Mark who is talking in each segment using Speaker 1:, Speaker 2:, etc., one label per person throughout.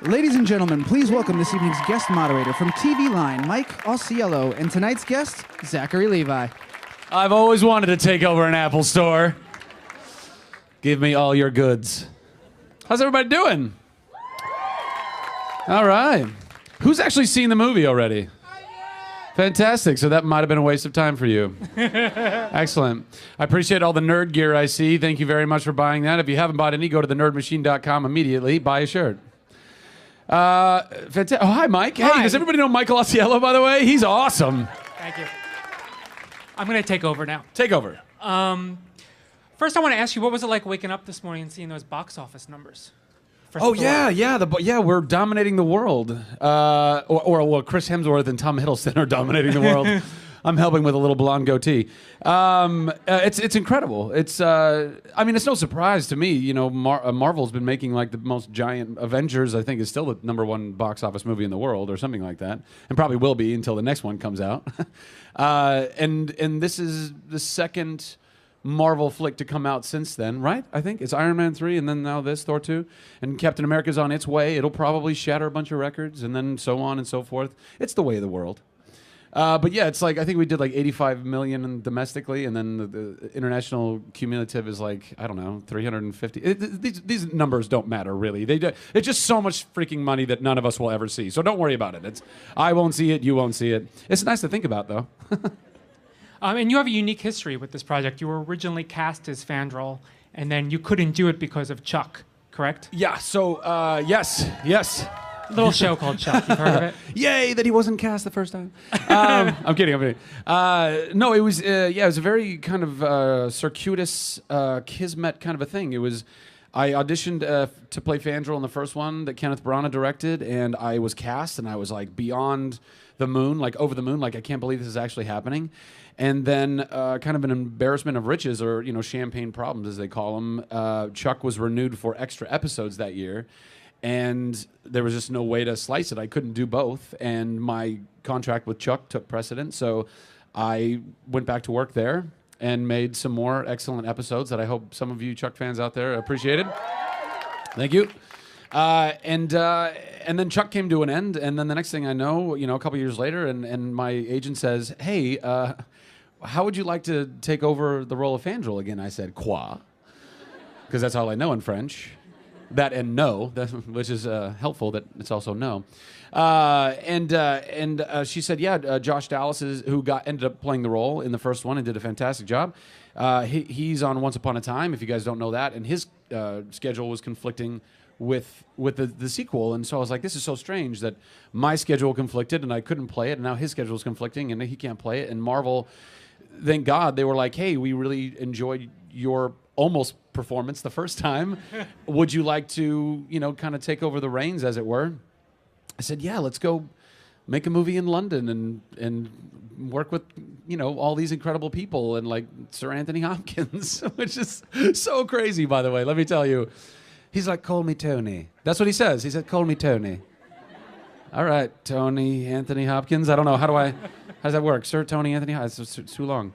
Speaker 1: Ladies and gentlemen, please welcome this evening's guest moderator from TV Line, Mike Auciello, and tonight's guest, Zachary Levi.
Speaker 2: I've always wanted to take over an Apple store. Give me all your goods. How's everybody doing? All right. Who's actually seen the movie already? Fantastic. So that might have been a waste of time for you. Excellent. I appreciate all the nerd gear I see. Thank you very much for buying that. If you haven't bought any, go to thenerdmachine.com immediately. Buy a shirt. Fantastic. Oh, hi, Mike. Hey,
Speaker 3: Hi.
Speaker 2: does everybody know Michael Auciello, by the way? He's awesome.
Speaker 3: Thank you. I'm going to take over now.
Speaker 2: Take over.
Speaker 3: First, I want to ask you, what was it like waking up this morning and seeing those box office numbers? for
Speaker 2: Oh
Speaker 3: Thor?
Speaker 2: yeah, we're dominating the world. Well, Chris Hemsworth and Tom Hiddleston are dominating the world. I'm helping with a little blonde goatee. It's incredible. It's it's no surprise to me. You know, Marvel's been making like the most giant Avengers. I think is still the #1 box office movie in the world, or something like that, and probably will be until the next one comes out. And this is the second Marvel flick to come out since then, right? I think it's Iron Man 3, and then now this, Thor 2. And Captain America's on its way. It'll probably shatter a bunch of records, and then so on and so forth. It's the way of the world. But yeah, it's like, I think we did like 85 million domestically, and then the international cumulative is like, I don't know, 350. These numbers don't matter, really. It's just so much freaking money that none of us will ever see. So don't worry about it. I won't see it, you won't see it. It's nice to think about, though.
Speaker 3: And you have a unique history with this project. You were originally cast as Fandral, and then you couldn't do it because of Chuck, correct?
Speaker 2: Yeah, so, yes.
Speaker 3: A little show called Chuck. You've heard of it?
Speaker 2: Yay, that he wasn't cast the first time. I'm kidding. No, it was it was a very kind of circuitous, kismet kind of a thing. I auditioned to play Fandral in the first one that Kenneth Branagh directed, and I was cast, and I was like beyond the moon, like over the moon, like I can't believe this is actually happening. And then kind of an embarrassment of riches, or champagne problems as they call them. Chuck was renewed for extra episodes that year. And there was just no way to slice it. I couldn't do both. And my contract with Chuck took precedence. So I went back to work there and made some more excellent episodes that I hope some of you Chuck fans out there appreciated. Thank you. And then Chuck came to an end. And then the next thing I know, a couple years later, and my agent says, hey, how would you like to take over the role of Fandral again? I said, quoi? Because that's all I know in French. That and no, which is helpful that it's also no. And she said, yeah, Josh Dallas, who ended up playing the role in the first one and did a fantastic job. He's on Once Upon a Time, if you guys don't know that, and his schedule was conflicting with the sequel. And so I was like, this is so strange that my schedule conflicted and I couldn't play it, and now his schedule is conflicting and he can't play it. And Marvel, thank God, they were like, hey, we really enjoyed your almost performance the first time. Would you like to, kind of take over the reins, as it were? I said, yeah, let's go make a movie in London and work with, all these incredible people and like Sir Anthony Hopkins, which is so crazy, by the way. Let me tell you. He's like, call me Tony. That's what he says. He said, call me Tony. All right, Tony Anthony Hopkins. I don't know. How does that work? Sir Tony Anthony Hopkins. It's too long.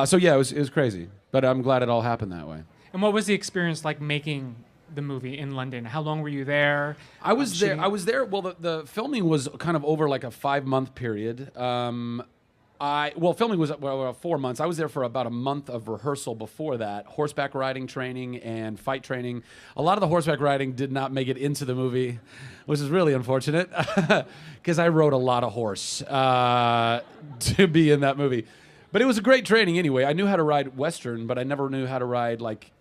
Speaker 2: So yeah, it was crazy. But I'm glad it all happened that way.
Speaker 3: And what was the experience like making the movie in London? How long were you there?
Speaker 2: I was there. Well, the filming was kind of over like a 5-month period. Filming was 4 months. I was there for about a month of rehearsal before that. Horseback riding training and fight training. A lot of the horseback riding did not make it into the movie, which is really unfortunate because I rode a lot of horse to be in that movie. But it was a great training anyway. I knew how to ride Western, but I never knew how to ride like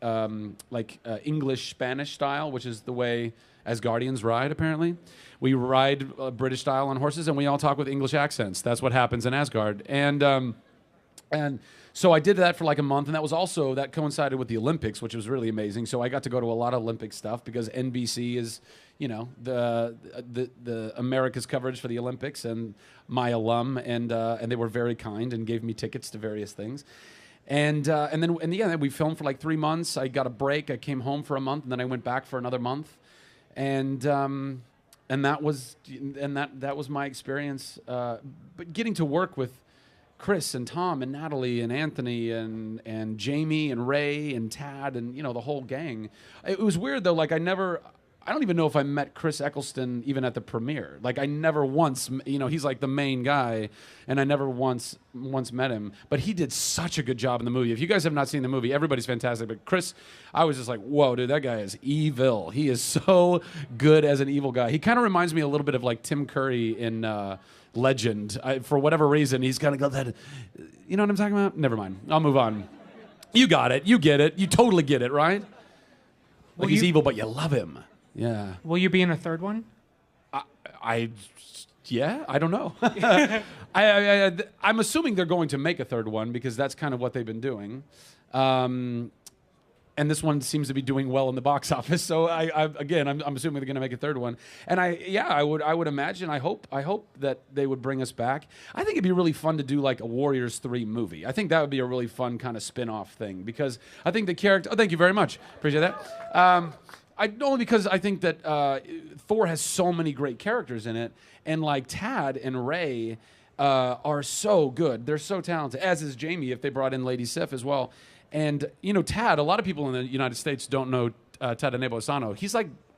Speaker 2: English Spanish style, which is the way Asgardians ride, apparently. We ride British style on horses, and we all talk with English accents. That's what happens in Asgard. And so I did that for like a month, and that coincided with the Olympics, which was really amazing. So I got to go to a lot of Olympic stuff because NBC is, the America's coverage for the Olympics, and my alum, and they were very kind and gave me tickets to various things. And then we filmed for like 3 months. I got a break. I came home for a month, and then I went back for another month. And that was my experience. But getting to work with Chris and Tom and Natalie and Anthony and Jamie and Ray and Tad and the whole gang. It was weird though. Like I I don't even know if I met Chris Eccleston even at the premiere. Like I never once, he's like the main guy, and I never once met him. But he did such a good job in the movie. If you guys have not seen the movie, everybody's fantastic. But Chris, I was just like, whoa, dude, that guy is evil. He is so good as an evil guy. He kind of reminds me a little bit of like Tim Curry in Legend. For whatever reason, he's kind of got that. You know what I'm talking about? Never mind. I'll move on. You got it. You get it. You totally get it, right? Like he's evil, but you love him. Yeah.
Speaker 3: Will you be in a third one?
Speaker 2: Yeah, I don't know. I'm assuming they're going to make a third one because that's kind of what they've been doing. And this one seems to be doing well in the box office. So I'm assuming they're going to make a third one. And I would imagine, I hope that they would bring us back. I think it'd be really fun to do like a Warriors 3 movie. I think that would be a really fun kind of spin-off thing because I think the character. Oh, thank you very much. Appreciate that. Only because I think that Thor has so many great characters in it, and like Tad and Ray are so good. They're so talented, as is Jamie if they brought in Lady Sif as well. And Tad, a lot of people in the United States don't know Tadane Asano.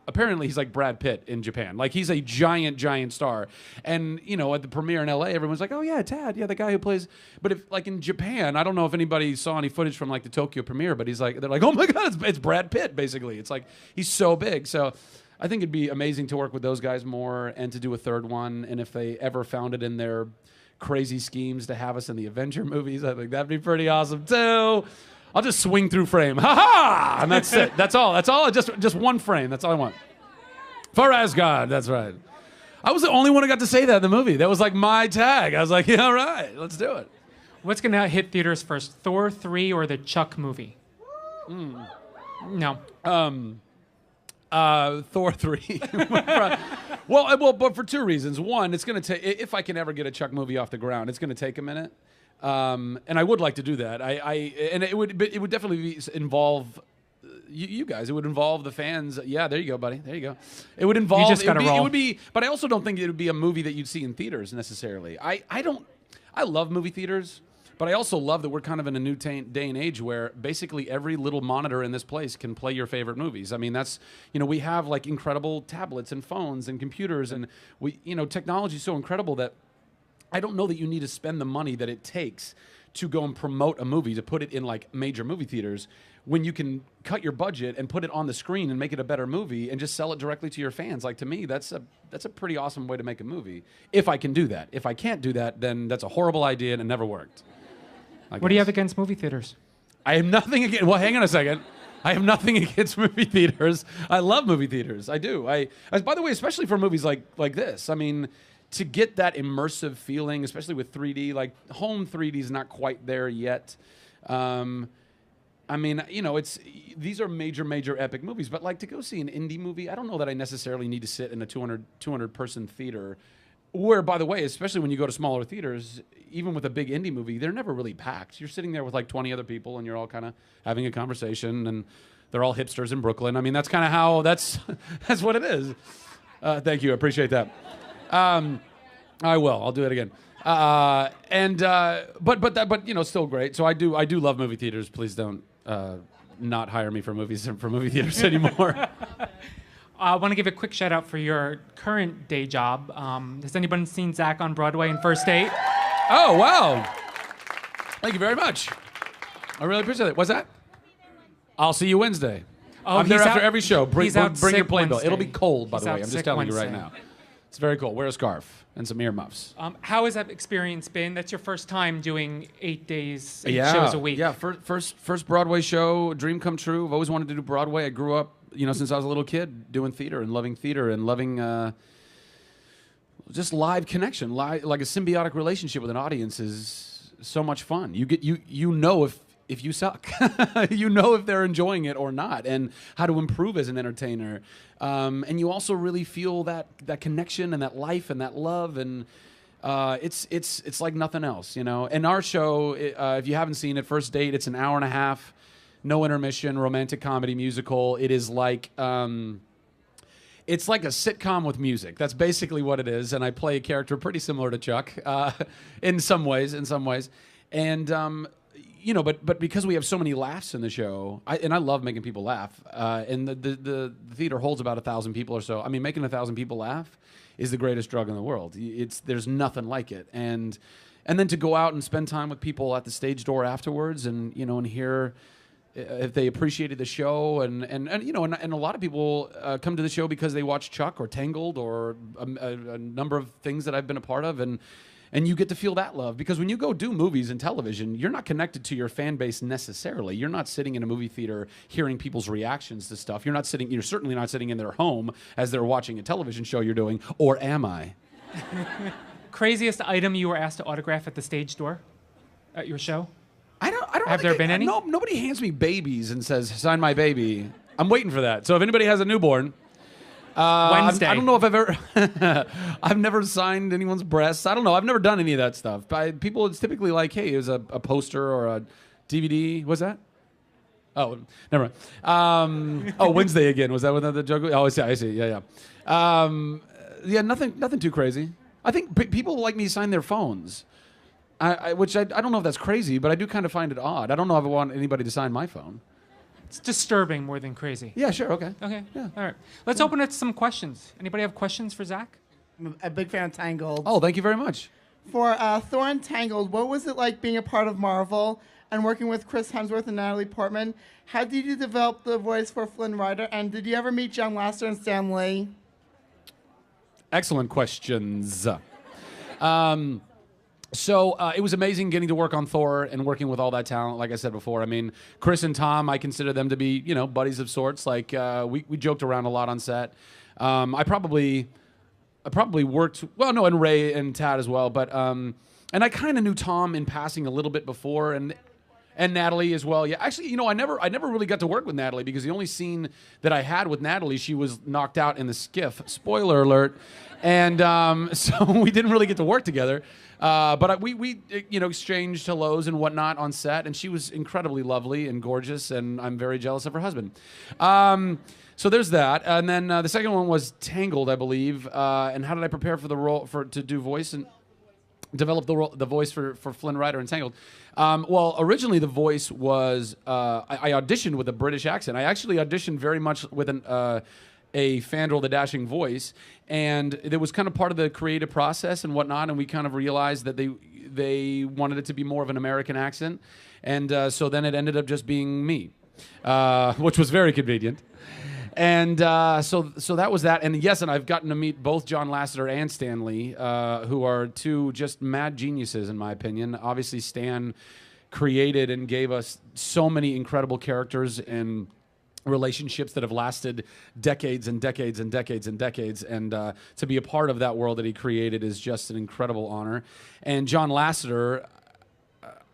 Speaker 2: Apparently he's like Brad Pitt in Japan. Like he's a giant star. And at the premiere in LA, everyone's like, oh yeah, Tad, yeah, the guy who plays. But if like in Japan, I don't know if anybody saw any footage from like the Tokyo premiere, but they're like, oh my God, it's Brad Pitt basically. It's like he's so big. So I think it'd be amazing to work with those guys more and to do a third one. And if they ever found it in their crazy schemes to have us in the Avenger movies, I think that'd be pretty awesome too. I'll just swing through frame. Ha ha! And that's it. That's all. Just one frame. That's all I want. For Asgard. That's right. I was the only one who got to say that in the movie. That was like my tag. I was like, yeah, all right, let's do it.
Speaker 3: What's going to hit theaters first, Thor 3 or the Chuck movie? No.
Speaker 2: Thor 3. well, but for two reasons. One, it's going to take, if I can ever get a Chuck movie off the ground, it's going to take a minute. And I would like to do that. And it would definitely involve you guys. It would involve the fans. Yeah, there you go, buddy. There you go. It would involve.
Speaker 3: You just gotta roll.
Speaker 2: It would be, but I also don't think it would be a movie that you'd see in theaters necessarily. I love movie theaters, but I also love that we're kind of in a new day and age where basically every little monitor in this place can play your favorite movies. I mean, that's we have like incredible tablets and phones and computers, and technology is so incredible that I don't know that you need to spend the money that it takes to go and promote a movie, to put it in like major movie theaters, when you can cut your budget and put it on the screen and make it a better movie and just sell it directly to your fans. Like, to me, that's a pretty awesome way to make a movie. If I can do that. If I can't do that, then that's a horrible idea and it never worked.
Speaker 3: What do you have against movie theaters?
Speaker 2: I have nothing against. Well, hang on a second. I have nothing against movie theaters. I love movie theaters. I do. By the way, especially for movies like this. I mean, to get that immersive feeling, especially with 3D, like home 3D is not quite there yet. I mean, these are major epic movies, but like to go see an indie movie, I don't know that I necessarily need to sit in a 200 person theater. Where, by the way, especially when you go to smaller theaters, even with a big indie movie, they're never really packed. You're sitting there with like 20 other people, and you're all kind of having a conversation, and they're all hipsters in Brooklyn. I mean, that's kind of how that's what it is. Thank you, I appreciate that. I will. I'll do it again. But still great. So I do love movie theaters. Please don't not hire me for movie theaters anymore.
Speaker 3: I want to give a quick shout out for your current day job. Has anyone seen Zach on Broadway in First Date?
Speaker 2: Oh, wow. Thank you very much. I really appreciate it. What's that? I'll see you Wednesday.
Speaker 3: Oh,
Speaker 2: I'm there after every show. Bring your
Speaker 3: Wednesday.
Speaker 2: playbill. It'll be cold, by the way. I'm just telling
Speaker 3: Wednesday.
Speaker 2: you right now. It's very cold. Wear a scarf and some earmuffs.
Speaker 3: How has that experience been? That's your first time doing 8 shows a week.
Speaker 2: Yeah, first Broadway show, dream come true. I've always wanted to do Broadway. I grew up, since I was a little kid, doing theater and loving just live connection. Like a symbiotic relationship with an audience is so much fun. You know if you suck. You know if they're enjoying it or not, and how to improve as an entertainer. And you also really feel that connection and that life and that love, and it's like nothing else, And our show, if you haven't seen it, First Date, it's an hour and a half, no intermission, romantic comedy musical. It is like it's like a sitcom with music. That's basically what it is. And I play a character pretty similar to Chuck in some ways. And but because we have so many laughs in the show, and I love making people laugh, and the theater holds about 1,000 people or so. I mean, making 1,000 people laugh is the greatest drug in the world. There's nothing like it, and then to go out and spend time with people at the stage door afterwards, and and hear if they appreciated the show, and a lot of people come to the show because they watch Chuck or Tangled or a number of things that I've been a part of, and you get to feel that love, because when you go do movies and television, you're not connected to your fan base necessarily. You're not sitting in a movie theater hearing people's reactions to stuff. You're certainly not sitting in their home as they're watching a television show you're doing, or am I?
Speaker 3: Craziest item you were asked to autograph at the stage door at your show?
Speaker 2: I don't
Speaker 3: Have there been any?
Speaker 2: No, nobody hands me babies and says, sign my baby. I'm waiting for that. So if anybody has a newborn,
Speaker 3: Wednesday.
Speaker 2: I don't know if I've ever, I've never signed anyone's breasts. I don't know. I've never done any of that stuff. People, it's typically like, hey, it was a poster or a DVD. What's that? Oh, never mind. Wednesday again. Was that what the joke was? Oh, I see. Yeah. Yeah, nothing too crazy. I think people like me sign their phones, which I don't know if that's crazy, but I do kind of find it odd. I don't know if I want anybody to sign my phone.
Speaker 3: It's disturbing more than crazy.
Speaker 2: Yeah, sure, okay.
Speaker 3: Okay.
Speaker 2: Yeah.
Speaker 3: All right. Let's open it to some questions. Anybody have questions for Zach?
Speaker 4: I'm a big fan of Tangled.
Speaker 2: Oh, thank you very much.
Speaker 4: For Thor and Tangled, what was it like being a part of Marvel and working with Chris Hemsworth and Natalie Portman? How did you develop the voice for Flynn Rider? And did you ever meet John Lasseter and Stan Lee?
Speaker 2: Excellent questions. So it was amazing getting to work on Thor and working with all that talent. Like I said before, I mean, Chris and Tom, I consider them to be, buddies of sorts. Like we joked around a lot on set. I probably worked and Ray and Tad as well. But and I kind of knew Tom in passing a little bit before, and Natalie as well. Yeah, actually, I never really got to work with Natalie, because the only scene that I had with Natalie, she was knocked out in the skiff. Spoiler alert. And so we didn't really get to work together. But we exchanged hellos and whatnot on set, and she was incredibly lovely and gorgeous, and I'm very jealous of her husband. So there's that. And then the second one was Tangled, I believe. And how did I prepare for the role to do voice and develop the voice for Flynn Rider and Tangled? Well, originally the voice was I auditioned with a British accent. I actually auditioned very much with a Fandral the Dashing voice, and it was kind of part of the creative process and whatnot, and we kind of realized that they wanted it to be more of an American accent, and so then it ended up just being me, which was very convenient. And so that was that. And yes, and I've gotten to meet both John Lasseter and Stan Lee, who are two just mad geniuses, in my opinion. Obviously, Stan created and gave us so many incredible characters and relationships that have lasted decades and decades and decades and decades, and to be a part of that world that he created is just an incredible honor. And John Lasseter,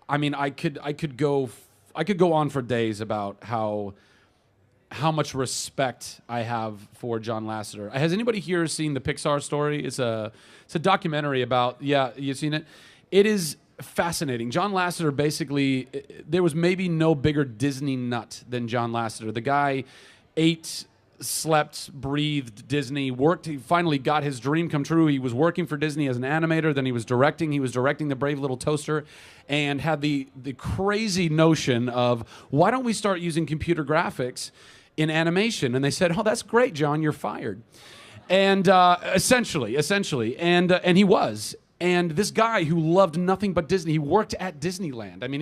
Speaker 2: I mean, I could go on for days about how much respect I have for John Lasseter. Has anybody here seen the Pixar story? It's a documentary about, you've seen it? It is fascinating. John Lasseter, basically, there was maybe no bigger Disney nut than John Lasseter. The guy ate, slept, breathed Disney, worked. He finally got his dream come true. He was working for Disney as an animator. Then he was directing. He was directing The Brave Little Toaster, and had the crazy notion of, why don't we start using computer graphics in animation? And they said, oh, that's great, John, you're fired. And essentially, and he was. And this guy who loved nothing but Disney, he worked at Disneyland. I mean,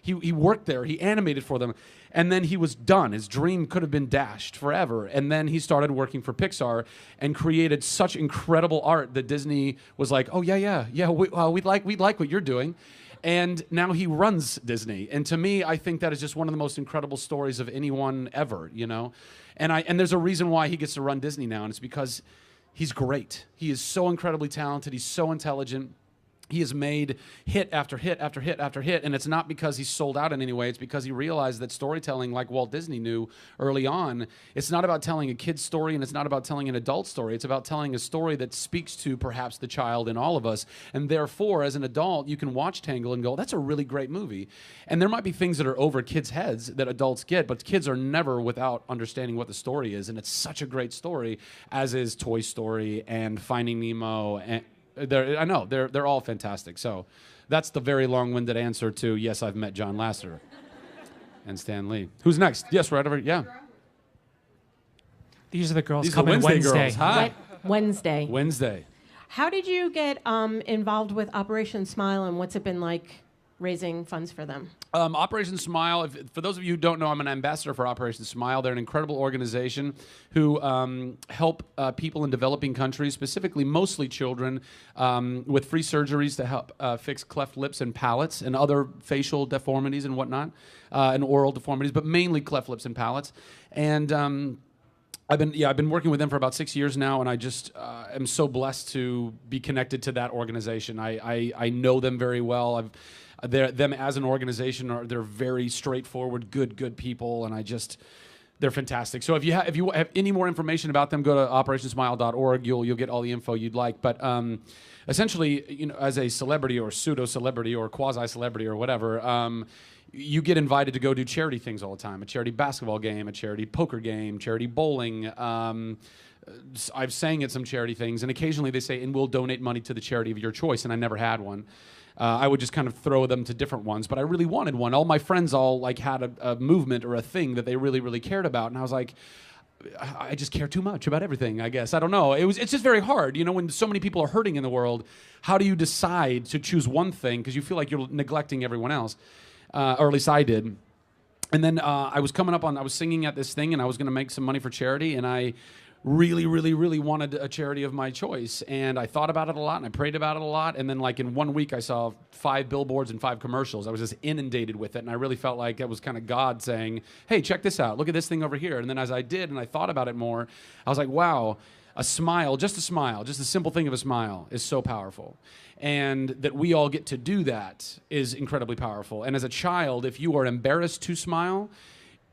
Speaker 2: he worked there. He animated for them. And then he was done. His dream could have been dashed forever. And then he started working for Pixar and created such incredible art that Disney was like, oh, yeah, we'd like what you're doing. And now he runs Disney. And to me, I think that is just one of the most incredible stories of anyone ever, And there's a reason why he gets to run Disney now, and it's because he's great. He is so incredibly talented. He's so intelligent. He has made hit after hit after hit after hit, and it's not because he's sold out in any way. It's because he realized that storytelling, like Walt Disney knew early on, it's not about telling a kid's story, and it's not about telling an adult story. It's about telling a story that speaks to perhaps the child in all of us, and therefore, as an adult, you can watch Tangled and go, that's a really great movie. And there might be things that are over kids' heads that adults get, but kids are never without understanding what the story is, and it's such a great story, as is Toy Story and Finding Nemo I know they're all fantastic. So that's the very long-winded answer to yes, I've met John Lasseter and Stan Lee. Who's next? Yes, right over. Yeah.
Speaker 3: These are the girls
Speaker 2: These are
Speaker 3: coming
Speaker 2: Wednesday
Speaker 3: Wednesday.
Speaker 2: girls. Hi.
Speaker 5: Wednesday.
Speaker 2: Wednesday.
Speaker 5: How did you get involved with Operation Smile, and what's it been like raising funds for them?
Speaker 2: Operation Smile, for those of you who don't know, I'm an ambassador for Operation Smile. They're an incredible organization who help people in developing countries, specifically mostly children, with free surgeries to help fix cleft lips and palates and other facial deformities and whatnot, and oral deformities, but mainly cleft lips and palates. And I've been working with them for about 6 years now, and I just am so blessed to be connected to that organization. I know them very well. Them as an organization they're very straightforward, good people, and they're fantastic. So if you have any more information about them, go to operationsmile.org. You'll get all the info you'd like. But essentially, as a celebrity or pseudo celebrity or quasi celebrity or whatever. You get invited to go do charity things all the time, a charity basketball game, a charity poker game, charity bowling. I've sang at some charity things, and occasionally they say, and we'll donate money to the charity of your choice, and I never had one. I would just kind of throw them to different ones, but I really wanted one. All my friends all had a movement or a thing that they really, really cared about, and I was like, I just care too much about everything, I guess. I don't know. It's just very hard. When so many people are hurting in the world, how do you decide to choose one thing because you feel like you're neglecting everyone else? Or at least I did. And then I was singing at this thing, and I was going to make some money for charity, and I really, really, really wanted a charity of my choice. And I thought about it a lot, and I prayed about it a lot. And then in 1 week, I saw 5 billboards and 5 commercials. I was just inundated with it, and I really felt like it was kind of God saying, hey, check this out. Look at this thing over here. And then as I did, and I thought about it more, I was like, wow, a smile, just a simple thing of a smile is so powerful. And that we all get to do that is incredibly powerful. And as a child, if you are embarrassed to smile,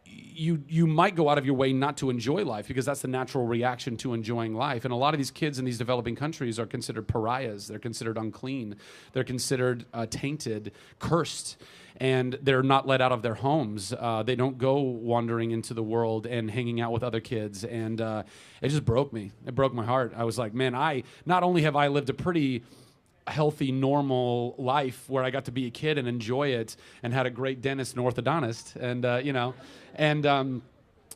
Speaker 2: you might go out of your way not to enjoy life because that's the natural reaction to enjoying life. And a lot of these kids in these developing countries are considered pariahs. They're considered unclean. They're considered tainted, cursed. And they're not let out of their homes. They don't go wandering into the world and hanging out with other kids. And it just broke me. It broke my heart. I was like, man, not only have I lived a pretty healthy, normal life where I got to be a kid and enjoy it and had a great dentist and orthodontist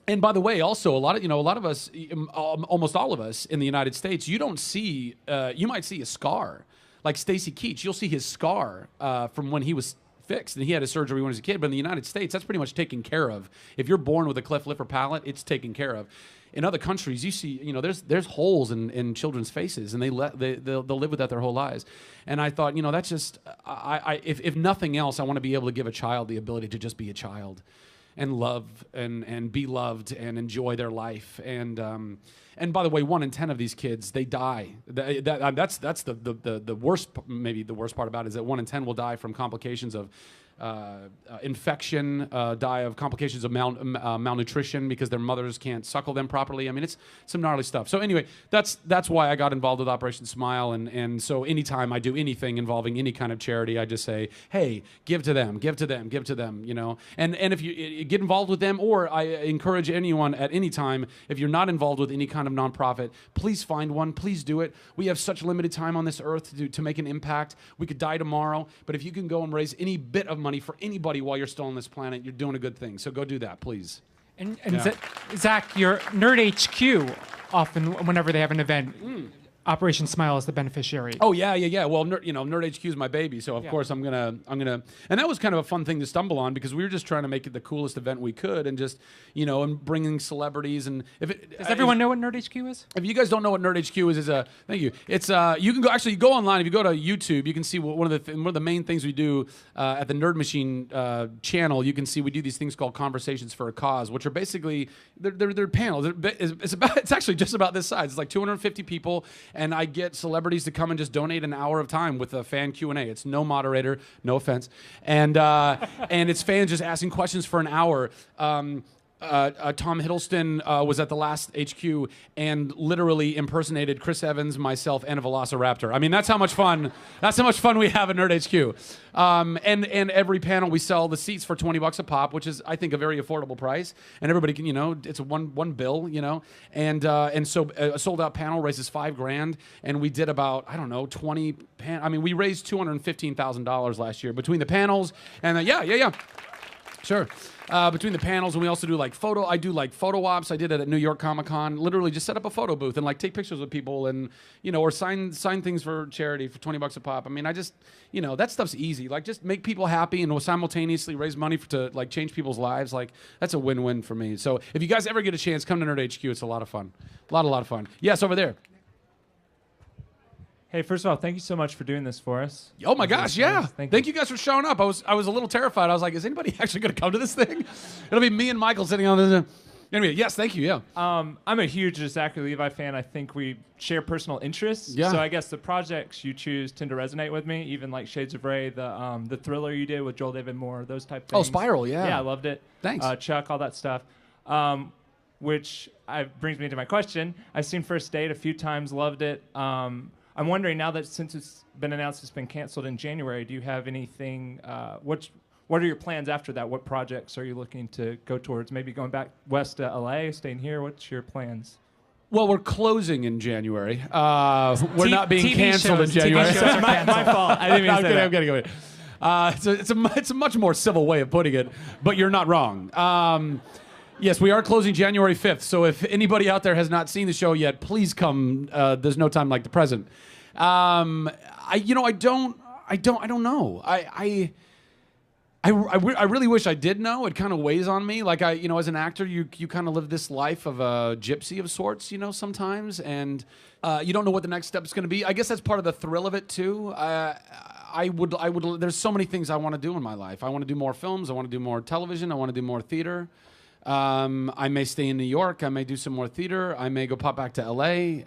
Speaker 2: and by the way, also a lot of us, almost all of us in the United States, you might see a scar. Like Stacy Keach, you'll see his scar from when he was fixed and he had his surgery when he was a kid, but in the United States, that's pretty much taken care of. If you're born with a cleft lip or palate, it's taken care of. In other countries, you see, there's holes in children's faces, and they'll live with that their whole lives. And I thought, that's just, if nothing else, I want to be able to give a child the ability to just be a child, and love and be loved and enjoy their life. And by the way, 1 in 10 of these kids, they die. That's the worst, maybe the worst part about it is that 1 in 10 will die from complications of infection, die of complications of malnutrition because their mothers can't suckle them properly. I mean, it's some gnarly stuff. So anyway, that's why I got involved with Operation Smile. And so anytime I do anything involving any kind of charity, I just say, hey, give to them. And if you get involved with them, or I encourage anyone at any time, if you're not involved with any kind of nonprofit, please find one. Please do it. We have such limited time on this earth to make an impact. We could die tomorrow, but if you can go and raise any bit of money for anybody while you're still on this planet, you're doing a good thing. So go do that, please.
Speaker 3: And Zach, your Nerd HQ, often whenever they have an event, Operation Smile is the beneficiary.
Speaker 2: Oh yeah. Well, Nerd HQ is my baby, so of course I'm gonna. And that was kind of a fun thing to stumble on because we were just trying to make it the coolest event we could, and just and bringing celebrities. And
Speaker 3: does everyone know what Nerd HQ is?
Speaker 2: If you guys don't know what Nerd HQ is thank you. It's you can go online. If you go to YouTube, you can see one of the main things we do at the Nerd Machine channel. You can see we do these things called Conversations for a Cause, which are basically they're panels. It's actually just about this size. It's like 250 people. And I get celebrities to come and just donate an hour of time with a fan Q&A. It's no moderator, no offense, and it's fans just asking questions for an hour. Tom Hiddleston was at the last HQ and literally impersonated Chris Evans, myself, and a Velociraptor. I mean, that's how much fun. That's how much fun we have at Nerd HQ. And every panel we sell the seats for $20 a pop, which is I think a very affordable price. And everybody can, it's a one bill, And so a sold out panel raises $5,000, and we did about 20 we raised $215,000 last year between the panels and Sure. Between the panels, and we also do I do photo ops. I did it at New York Comic Con. Literally just set up a photo booth and take pictures with people and, or sign things for charity for $20 a pop. I mean, I just, that stuff's easy. Just make people happy and we'll simultaneously raise money to change people's lives. That's a win-win for me. So if you guys ever get a chance, come to Nerd HQ. It's a lot of fun. A lot of fun. Yes, over there.
Speaker 6: Hey, first of all, thank you so much for doing this for us.
Speaker 2: Oh my gosh, yeah.
Speaker 6: Thank
Speaker 2: you guys for showing up. I was a little terrified. I was like, is anybody actually going to come to this thing? It'll be me and Michael sitting on this. Anyway, yes, thank you, yeah.
Speaker 6: I'm a huge Zachary Levi fan. I think we share personal interests.
Speaker 2: Yeah.
Speaker 6: So I guess the projects you choose tend to resonate with me, even like Shades of Grey, the thriller you did with Joel David Moore, those type things.
Speaker 2: Oh, Spiral, yeah.
Speaker 6: Yeah, I loved it.
Speaker 2: Thanks.
Speaker 6: Chuck, all that stuff. Which brings me to my question. I've seen First Date a few times, loved it. I'm wondering now that since it's been announced it's been canceled in January, do you have anything, what are your plans after that? What projects are you looking to go towards? Maybe going back west to LA, staying here? What's your plans?
Speaker 2: Well, we're closing in January. We're not being
Speaker 3: TV
Speaker 2: canceled
Speaker 3: shows,
Speaker 2: in January.
Speaker 3: TV shows are
Speaker 6: my
Speaker 3: canceled.
Speaker 6: fault. I didn't mean to say that.
Speaker 2: I'm kidding. It's a much more civil way of putting it, but you're not wrong. Yes, we are closing January 5th. So if anybody out there has not seen the show yet, please come. There's no time like the present. I don't know. I really wish I did know. It kind of weighs on me. As an actor, you kind of live this life of a gypsy of sorts, sometimes, and you don't know what the next step is going to be. I guess that's part of the thrill of it too. I would. There's so many things I want to do in my life. I want to do more films. I want to do more television. I want to do more theater. I may stay in New York. I may do some more theater. I may go pop back to LA.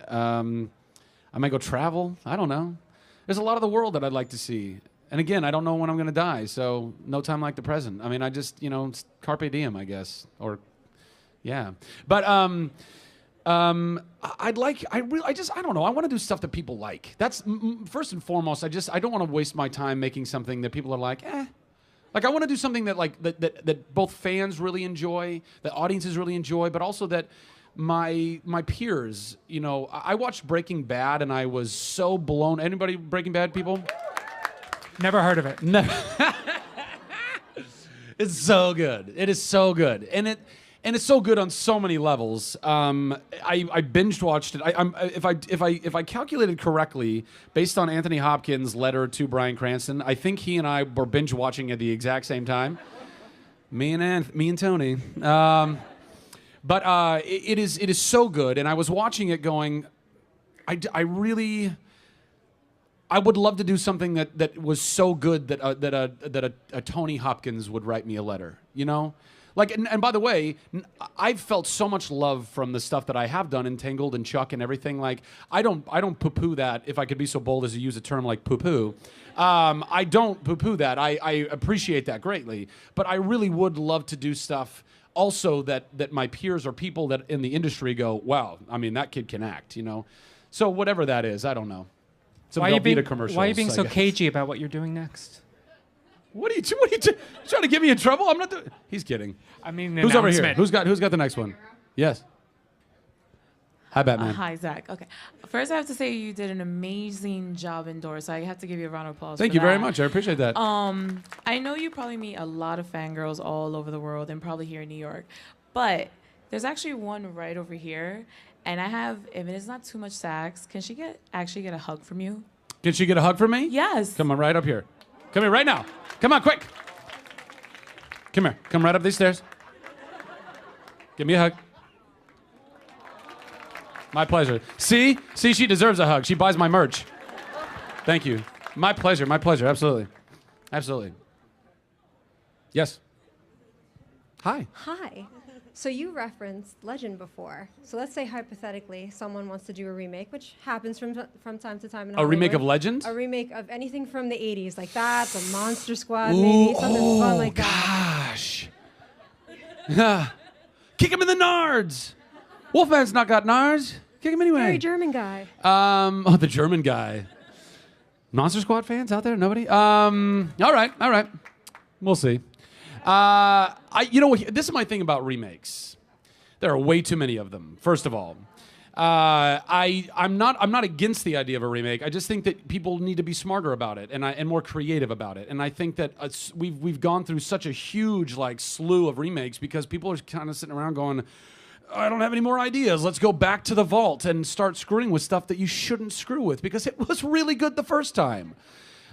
Speaker 2: I may go travel. I don't know. There's a lot of the world that I'd like to see. And again, I don't know when I'm going to die, so no time like the present. I mean, I just, it's carpe diem, I guess. Or, yeah. But I don't know. I want to do stuff that people like. That's, first and foremost, I don't want to waste my time making something that people are like, eh. I want to do something that that both fans really enjoy, that audiences really enjoy, but also that my peers, I watched Breaking Bad and I was so blown. Anybody Breaking Bad people?
Speaker 3: Never heard of it.
Speaker 2: No. It's so good. It is so good, and it's so good on so many levels. I binge watched it. If I calculated correctly, based on Anthony Hopkins' letter to Bryan Cranston, I think he and I were binge watching at the exact same time. Me and Tony. But it is so good, and I was watching it going, I would love to do something that was so good that a Tony Hopkins would write me a letter, and by the way, I've felt so much love from the stuff that I have done in Tangled and Chuck and everything. I don't poo-poo that, if I could be so bold as to use a term like poo-poo. I don't poo-poo that. I appreciate that greatly, but I really would love to do stuff also that my peers or people that in the industry go, wow, I mean, that kid can act, So whatever that is, I don't know.
Speaker 3: Why are you being so cagey about what you're doing next?
Speaker 2: What are you trying to get me in trouble? I'm not doing. He's kidding.
Speaker 3: I mean,
Speaker 2: who's over here? Who's got the next one? Yes. Hi, Batman.
Speaker 7: Hi, Zach. Okay. First, I have to say you did an amazing job indoors. So I have to give you a round of applause.
Speaker 2: Thank you very much. I appreciate that.
Speaker 7: I know you probably meet a lot of fangirls all over the world and probably here in New York, but there's actually one right over here. And if it is not too much sax, can she actually get a hug from you?
Speaker 2: Can she get a hug from me?
Speaker 7: Yes.
Speaker 2: Come on, right up here. Come here right now. Come on, quick. Come here. Come right up these stairs. Give me a hug. My pleasure. See, she deserves a hug. She buys my merch. Thank you. My pleasure. Absolutely. Yes. Hi.
Speaker 8: Hi. So you referenced Legend before. So let's say hypothetically someone wants to do a remake, which happens from time to time in Hollywood.
Speaker 2: A remake of Legend?
Speaker 8: A remake of anything from the 80s, like that, the Monster Squad, maybe something fun like that.
Speaker 2: Gosh. Kick him in the nards. Wolfman's not got nards. Kick him anyway.
Speaker 8: Very German guy.
Speaker 2: Oh, the German guy. Monster Squad fans out there? Nobody? All right. We'll see. This is my thing about remakes. There are way too many of them, first of all. I'm not against the idea of a remake. I just think that people need to be smarter about it and more creative about it. And I think that we've gone through such a huge slew of remakes because people are kind of sitting around going, I don't have any more ideas. Let's go back to the vault and start screwing with stuff that you shouldn't screw with because it was really good the first time.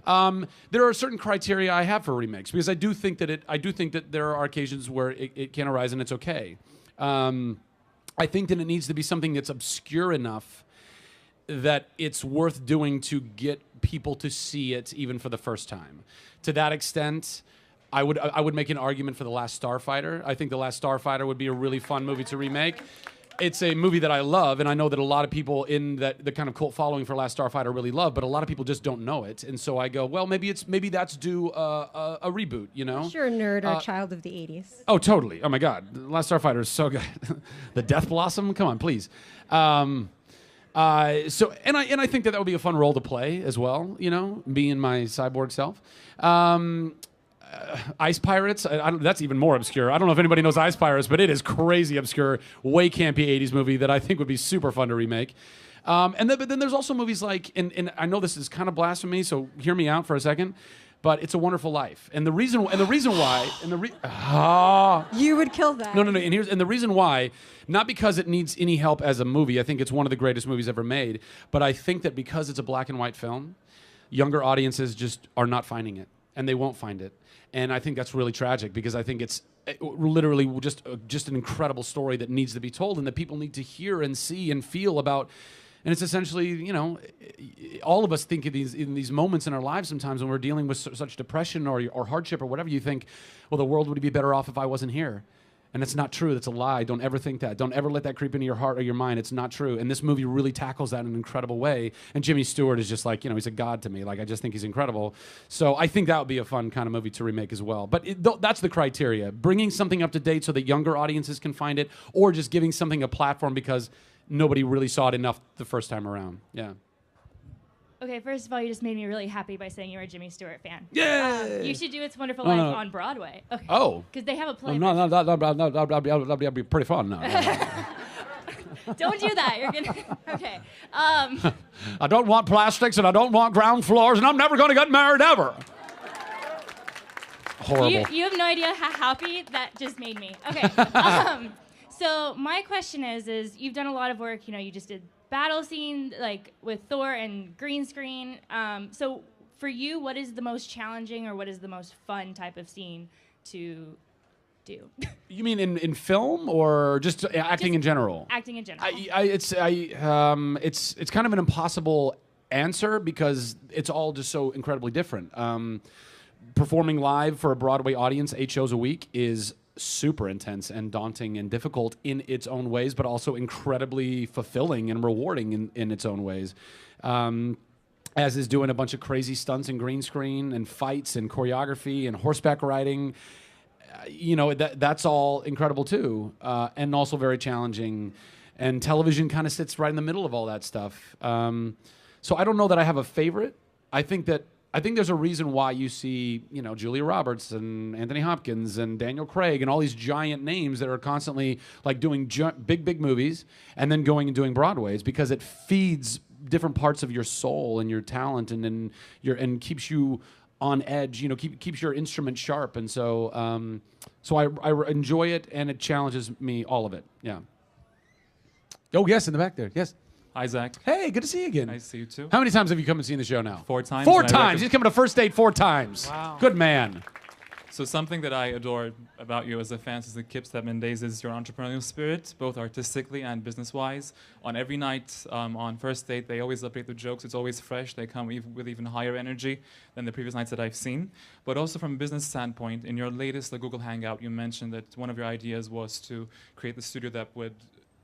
Speaker 2: There are certain criteria I have for remakes because I do think that there are occasions where it can arise and it's okay. I think that it needs to be something that's obscure enough that it's worth doing to get people to see it even for the first time. To that extent, I would make an argument for The Last Starfighter. I think The Last Starfighter would be a really fun movie to remake. It's a movie that I love, and I know that a lot of people in the kind of cult following for Last Starfighter really love, but a lot of people just don't know it. And so I go, well, maybe that's due a reboot, you know?
Speaker 8: You're a nerd or a child of the 80s.
Speaker 2: Oh, totally. Oh my God, The Last Starfighter is so good. The Death Blossom, come on, please. I think that would be a fun role to play as well, you know, being my cyborg self. Ice Pirates, that's even more obscure. I don't know if anybody knows Ice Pirates, but it is crazy obscure, way campy 80s movie that I think would be super fun to remake. But then there's also movies like, and I know this is kind of blasphemy, so hear me out for a second, but It's a Wonderful Life. And the reason why,
Speaker 8: You would kill that.
Speaker 2: No. And the reason why, not because it needs any help as a movie, I think it's one of the greatest movies ever made, but I think that because it's a black and white film, younger audiences just are not finding it, and they won't find it. And I think that's really tragic because I think it's literally just an incredible story that needs to be told and that people need to hear and see and feel about. And it's essentially, you know, all of us think in these moments in our lives sometimes when we're dealing with such depression or hardship or whatever, you think, well, the world would be better off if I wasn't here. And it's not true. That's a lie. Don't ever think that. Don't ever let that creep into your heart or your mind. It's not true. And this movie really tackles that in an incredible way. And Jimmy Stewart is just like, you know, he's a god to me. Like, I just think he's incredible. So I think that would be a fun kind of movie to remake as well. But that's the criteria. Bringing something up to date so that younger audiences can find it, or just giving something a platform because nobody really saw it enough the first time around. Yeah.
Speaker 9: Okay, first of all, you just made me really happy by saying you're a Jimmy Stewart fan.
Speaker 2: Yeah.
Speaker 9: You should do It's Wonderful Life on Broadway. Okay.
Speaker 2: Oh.
Speaker 9: Because they have a play.
Speaker 2: No, that'd be pretty fun. No.
Speaker 9: Don't do that. You're gonna. Okay.
Speaker 2: I don't want plastics and I don't want ground floors and I'm never going to get married ever. Horrible.
Speaker 9: You have no idea how happy that just made me. Okay. So my question is you've done a lot of work. You know, you just did battle scene like with Thor and green screen. So for you, what is the most challenging or what is the most fun type of scene to do?
Speaker 2: You mean in film or just acting in general?
Speaker 9: Acting in general.
Speaker 2: It's kind of an impossible answer because it's all just so incredibly different. Performing live for a Broadway audience 8 shows a week is super intense and daunting and difficult in its own ways, but also incredibly fulfilling and rewarding in its own ways. As is doing a bunch of crazy stunts and green screen and fights and choreography and horseback riding. You know, that's all incredible too, and also very challenging. And television kind of sits right in the middle of all that stuff. So I don't know that I have a favorite. I think there's a reason why you see, you know, Julia Roberts and Anthony Hopkins and Daniel Craig and all these giant names that are constantly like doing big movies and then going and doing Broadways because it feeds different parts of your soul and your talent and keeps you on edge. You know, keeps your instrument sharp. And so I enjoy it and it challenges me, all of it. Yeah. Oh yes, in the back there. Yes.
Speaker 10: Hi, Zach.
Speaker 2: Hey, good to see you again.
Speaker 10: Nice to see you too.
Speaker 2: How many times have you come and seen the show now?
Speaker 10: 4 times.
Speaker 2: 4 times. He's coming to First Date 4 times.
Speaker 3: Wow.
Speaker 2: Good man.
Speaker 10: So something that I adore about you as a fan since the Kip Stepman days is your entrepreneurial spirit, both artistically and business-wise. On every night on First Date, they always update the jokes. It's always fresh. They come with even higher energy than the previous nights that I've seen. But also from a business standpoint, in your latest Google Hangout, you mentioned that one of your ideas was to create the studio that would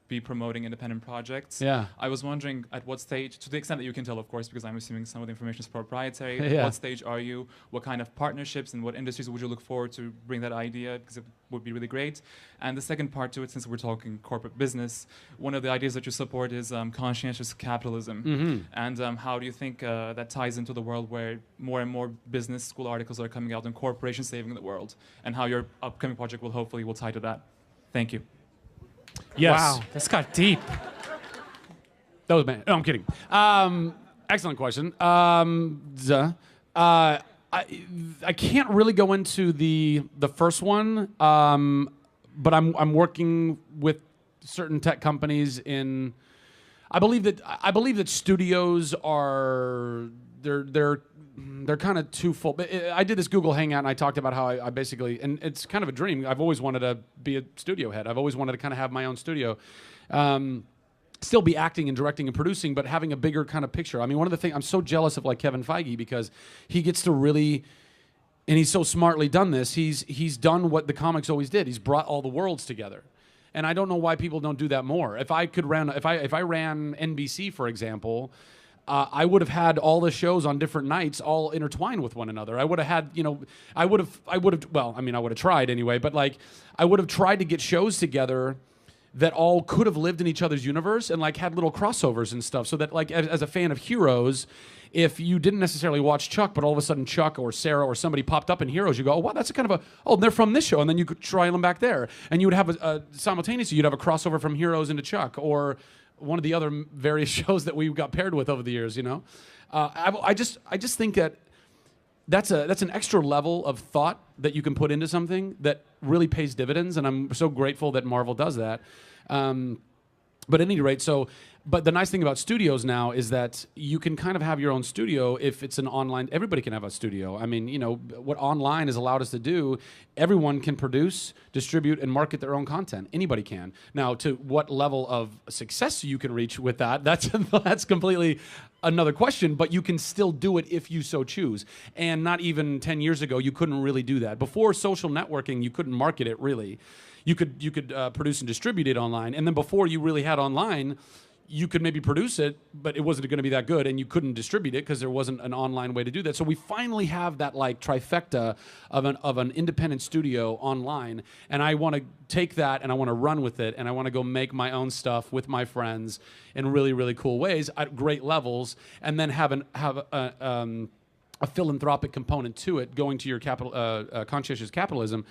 Speaker 10: be promoting independent projects.
Speaker 2: Yeah.
Speaker 10: I was wondering at what stage, to the extent that you can tell, of course, because I'm assuming some of the information is proprietary.
Speaker 2: Yeah.
Speaker 10: What stage are you? What kind of partnerships and what industries would you look forward to bring that idea? Because it would be really great. And the second part to it, since we're talking corporate business, one of the ideas that you support is conscientious capitalism.
Speaker 2: Mm-hmm.
Speaker 10: And how do you think that ties into the world where more and more business school articles are coming out and corporations saving the world, and how your upcoming project will hopefully tie to that? Thank you.
Speaker 2: Yes.
Speaker 3: Wow, this got deep.
Speaker 2: That was bad. No, I'm kidding. Excellent question. I can't really go into the first one, but I'm working with certain tech companies in. I believe that studios are they're kind of too full. I did this Google Hangout and I talked about how I basically, and it's kind of a dream. I've always wanted to be a studio head. I've always wanted to kind of have my own studio. Still be acting and directing and producing, but having a bigger kind of picture. I mean, one of the things, I'm so jealous of like Kevin Feige because he gets to really, and he's so smartly done this, he's done what the comics always did. He's brought all the worlds together. And I don't know why people don't do that more. If I ran NBC, for example, I would have had all the shows on different nights all intertwined with one another. I would have had, I would have, well, I mean, I would have tried anyway, but like, I would have tried to get shows together that all could have lived in each other's universe and like had little crossovers and stuff, so that like as a fan of Heroes, if you didn't necessarily watch Chuck, but all of a sudden Chuck or Sarah or somebody popped up in Heroes, you go, oh wow, that's a kind of they're from this show, and then you could try them back there, and you would have simultaneously you'd have a crossover from Heroes into Chuck or one of the other various shows that we got paired with over the years. I just think that that's an extra level of thought that you can put into something that really pays dividends, and I'm so grateful that Marvel does that. But at any rate, but the nice thing about studios now is that you can kind of have your own studio if it's an online. Everybody can have a studio. I mean, what online has allowed us to do, everyone can produce, distribute, and market their own content. Anybody can. Now, to what level of success you can reach with that's completely another question, but you can still do it if you so choose. And not even 10 years ago, you couldn't really do that. Before social networking, you couldn't market it really. You could produce and distribute it online, and then before you really had online, you could maybe produce it, but it wasn't going to be that good, and you couldn't distribute it because there wasn't an online way to do that. So we finally have that like trifecta of an independent studio online, and I want to take that and I want to run with it, and I want to go make my own stuff with my friends in really, really cool ways at great levels, and then have a philanthropic component to it, going to your conscientious capitalism.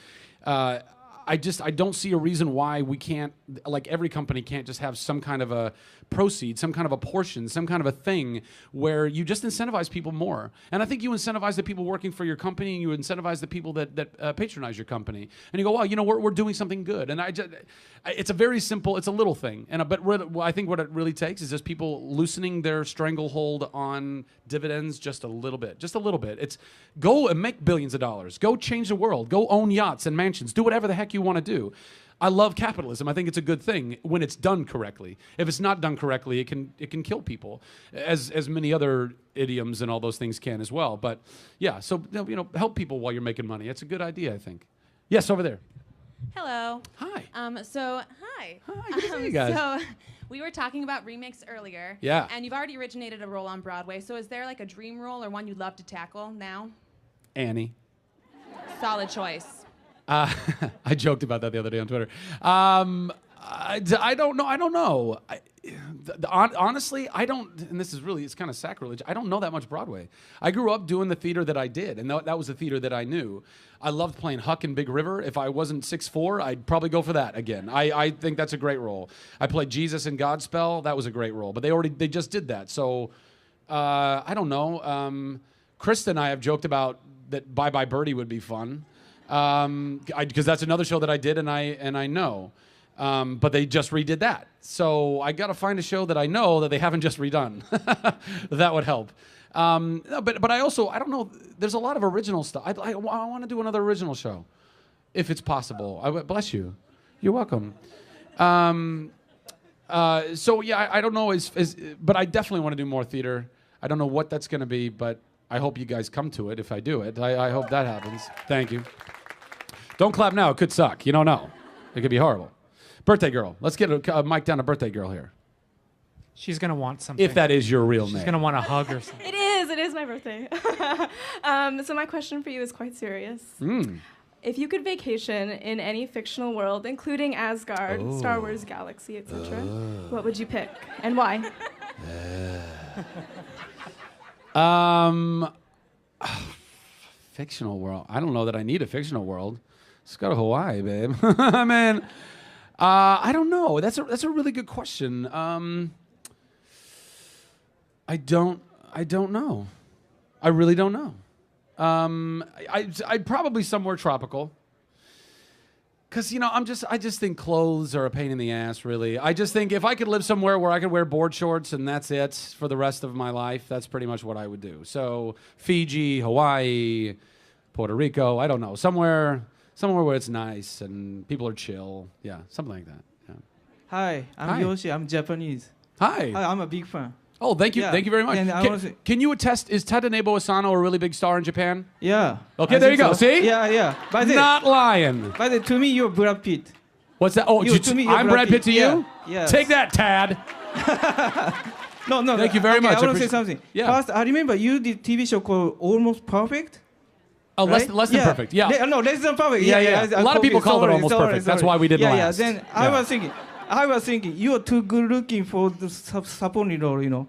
Speaker 2: I don't see a reason why we can't, like every company can't just have some kind of a proceed, some kind of a portion, some kind of a thing where you just incentivize people more. And I think you incentivize the people working for your company, and you incentivize the people that patronize your company. And you go, wow, we're doing something good. And it's a very simple, it's a little thing. But I think what it really takes is just people loosening their stranglehold on dividends just a little bit. It's go and make billions of dollars. Go change the world. Go own yachts and mansions. Do whatever the heck you want to do. I love capitalism. I think it's a good thing when it's done correctly. If it's not done correctly, it can kill people, as many other idioms and all those things can as well. But yeah, so help people while you're making money. It's a good idea, I think. Yes, over there.
Speaker 11: Hello.
Speaker 2: Hi.
Speaker 11: Hi.
Speaker 2: Hi. Good to see you guys.
Speaker 11: So we were talking about remakes earlier.
Speaker 2: Yeah.
Speaker 11: And you've already originated a role on Broadway. So is there like a dream role or one you'd love to tackle now?
Speaker 2: Annie.
Speaker 11: Solid choice.
Speaker 2: I joked about that the other day on Twitter. I don't know. Honestly, I don't, and this is really, it's kind of sacrilege. I don't know that much Broadway. I grew up doing the theater that I did, and that was the theater that I knew. I loved playing Huck in Big River. If I wasn't 6'4", I'd probably go for that again. I think that's a great role. I played Jesus in Godspell. That was a great role, but they just did that. So I don't know. Krista and I have joked about that Bye Bye Birdie would be fun. Because that's another show that I did and I know. But they just redid that. So I got to find a show that I know that they haven't just redone. That would help. But I don't know, there's a lot of original stuff. I want to do another original show, if it's possible. Bless you. You're welcome. So yeah, I don't know, but I definitely want to do more theater. I don't know what that's going to be, but I hope you guys come to it if I do it. I hope that happens. Thank you. Don't clap now. It could suck. You don't know. It could be horrible. Birthday girl. Let's get a mic down to birthday girl here.
Speaker 3: She's gonna want something.
Speaker 2: If that is your real name.
Speaker 3: She's gonna want a hug or something.
Speaker 12: It is my birthday. So my question for you is quite serious. If you could vacation in any fictional world, including Asgard, Star Wars Galaxy, etc., what would you pick and why?
Speaker 2: Fictional world. I don't know that I need a fictional world. Let's go to Hawaii, babe. I mean, I don't know. That's a really good question. I don't know. I really don't know. I'd probably somewhere tropical. Cause I just think clothes are a pain in the ass. Really, I just think if I could live somewhere where I could wear board shorts and that's it for the rest of my life, that's pretty much what I would do. So Fiji, Hawaii, Puerto Rico. I don't know, somewhere where it's nice and people are chill. Yeah, something like that. Yeah.
Speaker 13: Hi, I'm Yoshi. I'm Japanese.
Speaker 2: Hi.
Speaker 13: I'm a big fan.
Speaker 2: Oh, thank you.
Speaker 13: Yeah.
Speaker 2: Thank you very much.
Speaker 13: And
Speaker 2: Can you attest, is Tadanebo Asano a really big star in Japan?
Speaker 13: Yeah.
Speaker 2: Okay, there you go.
Speaker 13: So.
Speaker 2: See?
Speaker 13: Yeah.
Speaker 2: Not lying.
Speaker 13: But to me, you're Brad Pitt.
Speaker 2: What's that? Oh, I'm Brad Pitt to you?
Speaker 13: Yeah.
Speaker 2: Take that, Tad.
Speaker 13: No.
Speaker 2: Thank you very much.
Speaker 13: I want to say something.
Speaker 2: Yeah.
Speaker 13: First, I remember you did TV show called Almost Perfect.
Speaker 2: Oh,
Speaker 13: right?
Speaker 2: less than perfect. Yeah.
Speaker 13: Less than perfect.
Speaker 2: Yeah. A lot of people call it almost perfect. That's why we did last.
Speaker 13: Yeah. Then I was thinking, you are too good looking for the supporting role,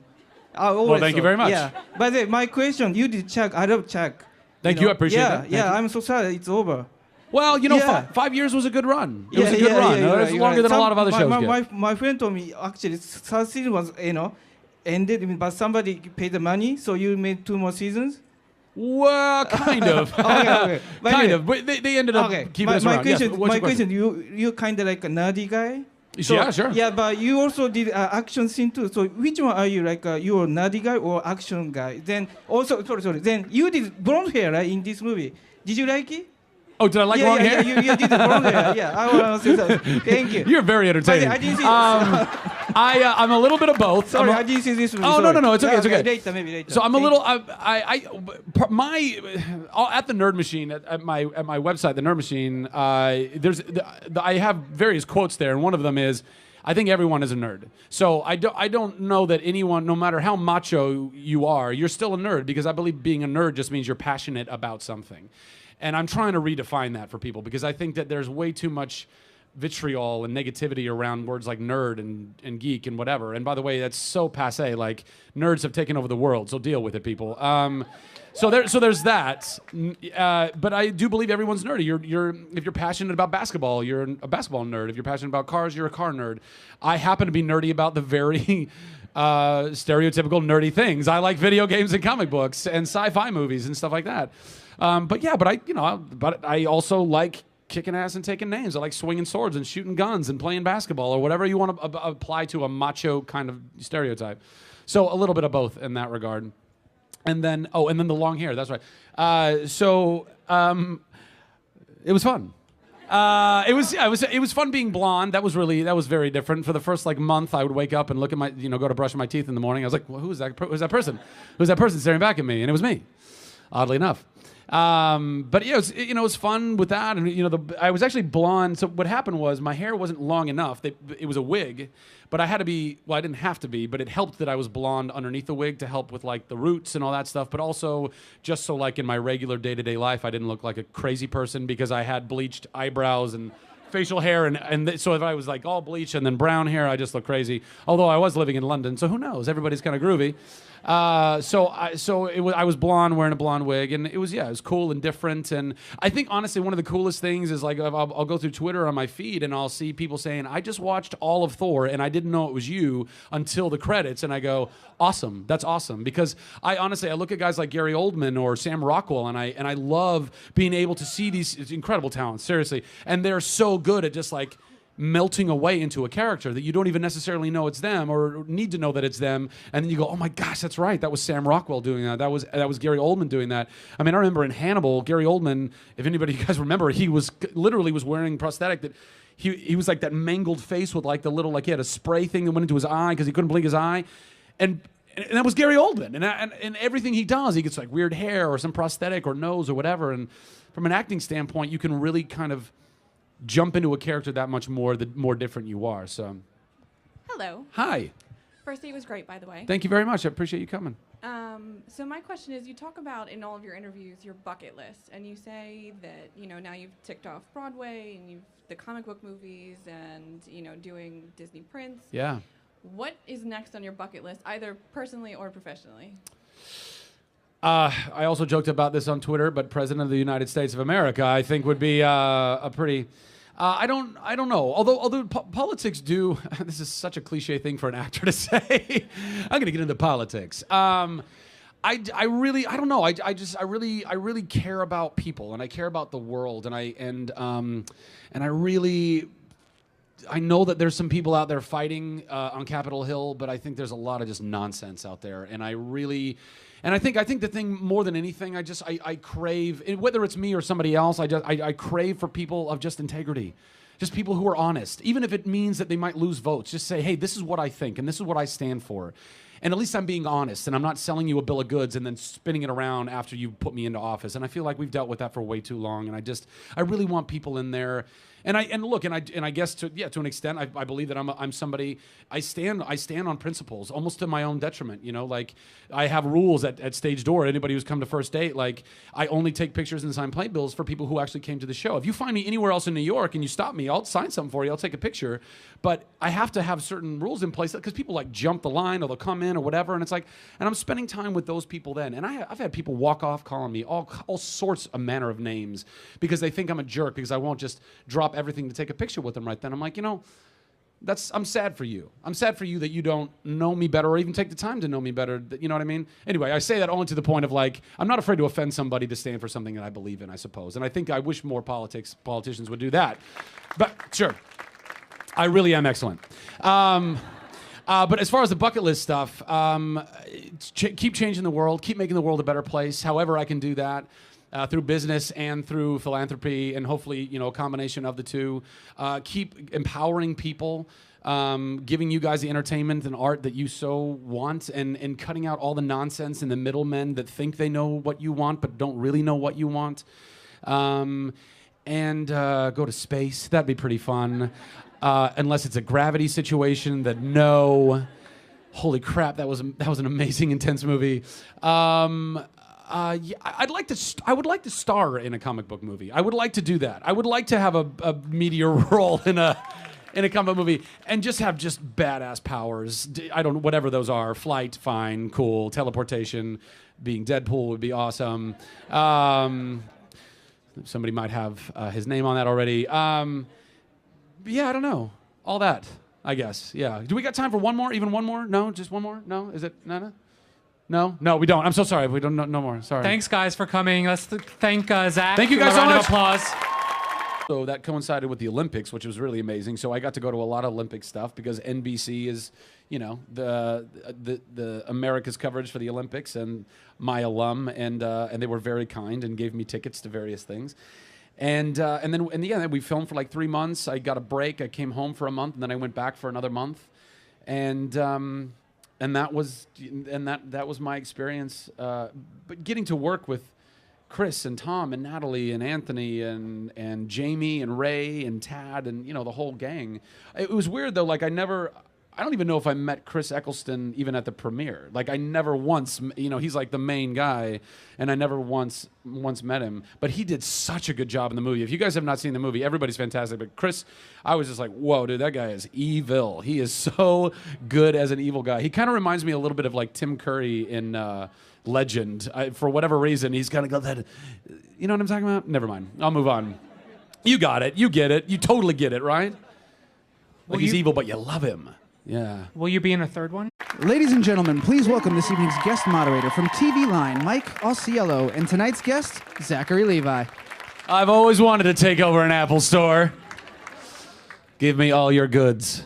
Speaker 2: Well, thank you very much.
Speaker 13: Yeah. But my question, you did Chuck. I love Chuck.
Speaker 2: Thank you. I appreciate that.
Speaker 13: Yeah. I'm so sorry it's over.
Speaker 2: Well, 5 years was a good run. It was a good run. It was longer than a lot of other shows get.
Speaker 13: My friend told me, actually, third season was, ended, but somebody paid the money, so you made 2 more seasons?
Speaker 2: Well, kind of.
Speaker 13: Okay.
Speaker 2: Kind of. But they ended up keeping us around.
Speaker 13: My question, you're kind of like a nerdy guy? So,
Speaker 2: yeah, sure.
Speaker 13: Yeah, but you also did action scene too. So which one are you? Like you're a nerdy guy or action guy? Then also, sorry. Then you did blonde hair, right, in this movie. Did you like it?
Speaker 2: Oh, did I like long hair?
Speaker 13: Yeah, you did the blonde hair. Yeah, I want to say that. Thank you.
Speaker 2: You're very entertaining.
Speaker 13: I didn't see
Speaker 2: I'm a little bit of both.
Speaker 13: Sorry, I didn't see this movie.
Speaker 2: Oh, no, it's okay, it's okay.
Speaker 13: Maybe later.
Speaker 2: So I'm a little, at the Nerd Machine, at my website, the Nerd Machine, I have various quotes there, and one of them is, I think everyone is a nerd. So I don't know that anyone, no matter how macho you are, you're still a nerd, because I believe being a nerd just means you're passionate about something. And I'm trying to redefine that for people, because I think that there's way too much vitriol and negativity around words like nerd and geek and whatever. And by the way, that's so passé. Like, nerds have taken over the world, so deal with it, people. So there's that. But I do believe everyone's nerdy. If you're passionate about basketball, you're a basketball nerd. If you're passionate about cars, you're a car nerd. I happen to be nerdy about the very stereotypical nerdy things. I like video games and comic books and sci-fi movies and stuff like that. But I also like kicking ass and taking names. I like swinging swords and shooting guns and playing basketball or whatever you want to apply to a macho kind of stereotype. So a little bit of both in that regard. And then the long hair. That's right. It was fun. It was fun being blonde. That was very different. For the first month, I would wake up and look at go to brush my teeth in the morning. I was like, well, who's that person? Who's that person staring back at me? And it was me, oddly enough. But yeah, it was fun with that, and I was actually blonde. So what happened was my hair wasn't long enough. It was a wig, but I had to be. Well, I didn't have to be, but it helped that I was blonde underneath the wig to help with the roots and all that stuff. But also just so in my regular day-to-day life, I didn't look like a crazy person because I had bleached eyebrows and facial hair, so if I was all bleached and then brown hair, I just look crazy. Although I was living in London, so who knows? Everybody's kind of groovy. I was blonde, wearing a blonde wig, and it was cool and different. And I think honestly, one of the coolest things is I'll go through Twitter on my feed and I'll see people saying, "I just watched all of Thor and I didn't know it was you until the credits," and I go, "Awesome, that's awesome," because I look at guys like Gary Oldman or Sam Rockwell, and I love being able to see these incredible talents, seriously, and they're so good at just melting away into a character that you don't even necessarily know it's them or need to know that it's them, and then you go, oh my gosh, that's right, that was Sam Rockwell doing that, that was Gary Oldman doing that. I mean, I remember in Hannibal, Gary Oldman, if anybody you guys remember, he was literally wearing prosthetic that he was that mangled face with the little he had a spray thing that went into his eye because he couldn't blink his eye, and that was Gary Oldman, and everything he does, he gets weird hair or some prosthetic or nose or whatever, and from an acting standpoint, you can really kind of jump into a character that much more, the more different you are. So,
Speaker 12: Hello.
Speaker 2: hi.
Speaker 12: First day was great, by the way.
Speaker 2: Thank you very much. I appreciate you coming.
Speaker 12: So my question is, you talk about in all of your interviews your bucket list, and you say that now you've ticked off Broadway and you've the comic book movies and doing Disney prints.
Speaker 2: Yeah.
Speaker 12: What is next on your bucket list, either personally or professionally?
Speaker 2: I also joked about this on Twitter, but President of the United States of America, I think, would be a pretty. I don't know. Although politics do. This is such a cliche thing for an actor to say. I'm gonna get into politics. I don't know. I really care about people, and I care about the world, and I know that there's some people out there fighting on Capitol Hill, but I think there's a lot of just nonsense out there, and I think the thing more than anything, I crave, whether it's me or somebody else, I crave for people of just integrity, just people who are honest, even if it means that they might lose votes. Just say, hey, this is what I think, and this is what I stand for. And at least I'm being honest, and I'm not selling you a bill of goods and then spinning it around after you put me into office. And I feel like we've dealt with that for way too long. And I really want people in there. And I guess to an extent, I believe that I'm somebody. I stand on principles, almost to my own detriment. Like I have rules at stage door. Anybody who's come to first date, like I only take pictures and sign playbills for people who actually came to the show. If you find me anywhere else in New York and you stop me, I'll sign something for you. I'll take a picture. But I have to have certain rules in place because people like jump the line or they'll come in or whatever. And it's like, and I'm spending time with those people then. And I've had people walk off calling me all sorts of manner of names because they think I'm a jerk because I won't just drop everything to take a picture with them right then. I'm like, I'm sad for you. I'm sad for you that you don't know me better or even take the time to know me better. You know what I mean? Anyway, I say that only to the point of like, I'm not afraid to offend somebody to stand for something that I believe in, I suppose. And I wish more politicians would do that. But sure, I really am excellent. But as far as the bucket list stuff, keep changing the world, keep making the world a better place, however I can do that. Through business and through philanthropy, and hopefully, a combination of the two. Keep empowering people, giving you guys the entertainment and art that you so want, and cutting out all the nonsense and the middlemen that think they know what you want but don't really know what you want. And go to space. That'd be pretty fun. Unless it's a gravity situation that no. Holy crap, that was an amazing, intense movie. I would like to star in a comic book movie. I would like to do that. I would like to have a meteor role in a comic book movie and just have badass powers. Whatever those are. Flight, fine, cool. Teleportation, being Deadpool would be awesome. Somebody might have his name on that already. Yeah, I don't know. All that, I guess. Yeah. Do we got time for one more? Even one more? No, just one more? No? Is it Nana? No, we don't. I'm so sorry. We don't. No more. Sorry.
Speaker 3: Thanks, guys, for coming. Let's thank Zach.
Speaker 2: Thank you guys so much.
Speaker 3: Round of applause.
Speaker 2: So that coincided with the Olympics, which was really amazing. So I got to go to a lot of Olympic stuff because NBC is, the America's coverage for the Olympics, and my alum, and they were very kind and gave me tickets to various things. And then we filmed for like 3 months. I got a break. I came home for a month, and then I went back for another month, and that was my experience. But getting to work with Chris and Tom and Natalie and Anthony and Jamie and Ray and Tad and the whole gang. It was weird though. Like I don't even know if I met Chris Eccleston even at the premiere. Like I never once, he's like the main guy, and I never once met him. But he did such a good job in the movie. If you guys have not seen the movie, everybody's fantastic. But Chris, I was just like, whoa, dude, that guy is evil. He is so good as an evil guy. He kind of reminds me a little bit of like Tim Curry in Legend. For whatever reason, he's kind of got that. You know what I'm talking about? Never mind. I'll move on. You got it. You get it. You totally get it, right? Like he's evil, but you love him. Yeah.
Speaker 3: Will you be in a third one?
Speaker 1: Ladies and gentlemen, please welcome this evening's guest moderator from TV Line, Mike Auciello, and tonight's guest, Zachary Levi.
Speaker 2: I've always wanted to take over an Apple store. Give me all your goods.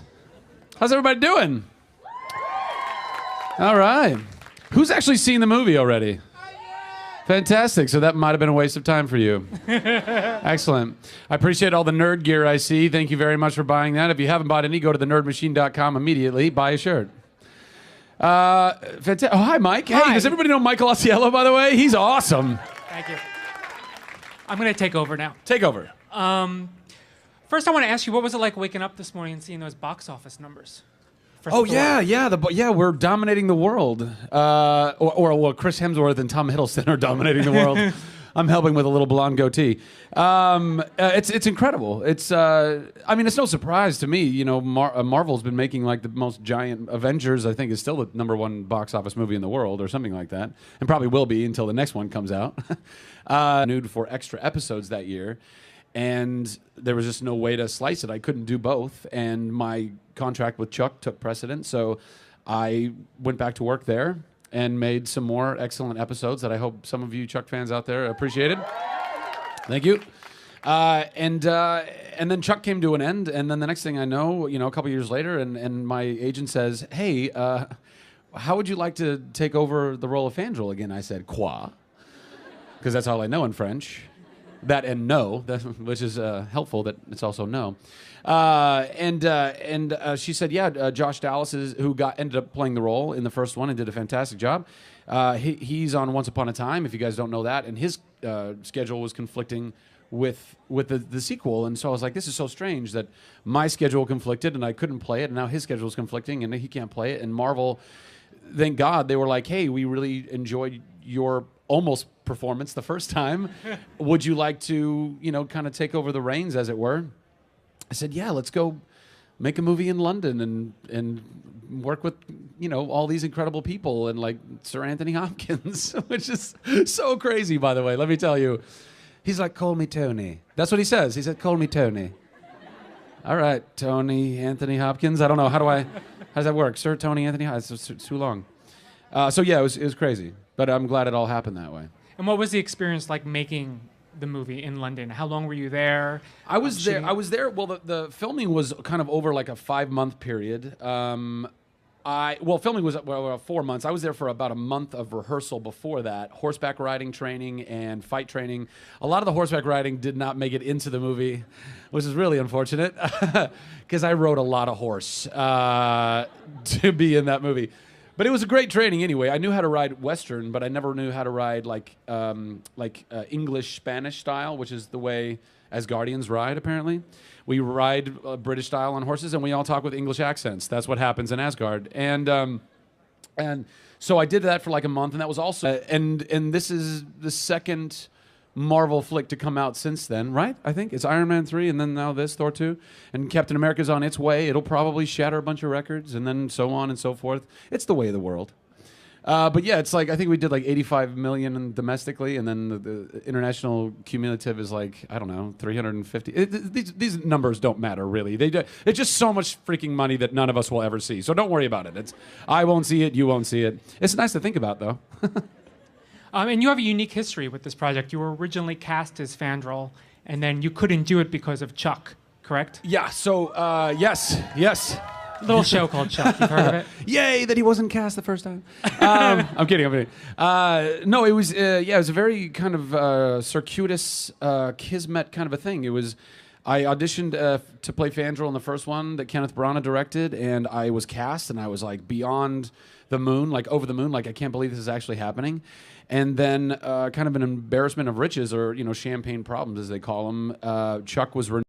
Speaker 2: How's everybody doing? All right. Who's actually seen the movie already? Fantastic. So that might have been a waste of time for you. Excellent. I appreciate all the nerd gear I see. Thank you very much for buying that. If you haven't bought any, go to thenerdmachine.com immediately. Buy a shirt. Fantastic. Oh, hi, Mike.
Speaker 3: Hi.
Speaker 2: Hey, does everybody know Michael Auciello, by the way? He's awesome.
Speaker 3: Thank you. I'm going to take over now.
Speaker 2: Take over.
Speaker 3: First, I want to ask you, what was it like waking up this morning and seeing those box office numbers? for
Speaker 2: Oh
Speaker 3: Thor?
Speaker 2: yeah, we're dominating the world. Well, Chris Hemsworth and Tom Hiddleston are dominating the world. I'm helping with a little blonde goatee. It's incredible. I mean, it's no surprise to me. You know, Marvel's been making like the most giant. Avengers, I think, is still the #1 box office movie in the world, or something like that, and probably will be until the next one comes out. Renewed for extra episodes that year, and there was just no way to slice it. I couldn't do both, and my contract with Chuck took precedent, so I went back to work there and made some more excellent episodes that I hope some of you Chuck fans out there appreciated. Thank you. And then Chuck came to an end, and then the next thing I know, you know, a couple years later, and my agent says, "Hey, how would you like to take over the role of Fandral again?" I said, "Quoi?" Because that's all I know in French. That and no, which is helpful that it's also no. And she said, yeah, Josh Dallas who ended up playing the role in the first one and did a fantastic job. He's on Once Upon a Time, if you guys don't know that, and his schedule was conflicting with the sequel. And so I was like, this is so strange that my schedule conflicted and I couldn't play it, and now his schedule is conflicting and he can't play it. And Marvel, thank God, they were like, hey, we really enjoyed your almost performance the first time. Would you like to, you know, kind of take over the reins, as it were? I said, yeah, let's go make a movie in London and work with, you know, all these incredible people and like Sir Anthony Hopkins, which is so crazy, by the way. Let me tell you. He's like, call me Tony. That's what he says. He said, call me Tony. All right, Tony Anthony Hopkins. I don't know. How does that work? Sir Tony Anthony Hopkins. It's too long. So yeah, it was crazy. But I'm glad it all happened that way.
Speaker 3: And what was the experience like making the movie in London? How long were you there?
Speaker 2: I was there. Well, the filming was kind of over like a 5-month period. Filming was 4 months. I was there for about a month of rehearsal before that. Horseback riding training and fight training. A lot of the horseback riding did not make it into the movie, which is really unfortunate because I rode a lot of horse to be in that movie. But it was a great training anyway. I knew how to ride Western, but I never knew how to ride like English Spanish style, which is the way Asgardians ride, apparently. We ride British style on horses, and we all talk with English accents. That's what happens in Asgard. And so I did that for like a month, and that was also... and this is the second Marvel flick to come out since then, right? I think it's Iron Man 3, and then now this, Thor 2. And Captain America's on its way. It'll probably shatter a bunch of records, and then so on and so forth. It's the way of the world. But yeah, it's like, I think we did like 85 million domestically, and then the international cumulative is like, I don't know, 350. These numbers don't matter, really. It's just so much freaking money that none of us will ever see. So don't worry about it. I won't see it, you won't see it. It's nice to think about, though.
Speaker 3: And you have a unique history with this project. You were originally cast as Fandral, and then you couldn't do it because of Chuck, correct?
Speaker 2: Yeah, so, yes.
Speaker 3: A little show called Chuck. You've heard of it?
Speaker 2: Yay, that he wasn't cast the first time. I'm kidding. No, it was a very kind of circuitous, kismet kind of a thing. I auditioned to play Fandral in the first one that Kenneth Branagh directed, and I was cast, and I was like beyond the moon, like over the moon, like I can't believe this is actually happening. And then kind of an embarrassment of riches, or, you know, champagne problems, as they call them. Chuck was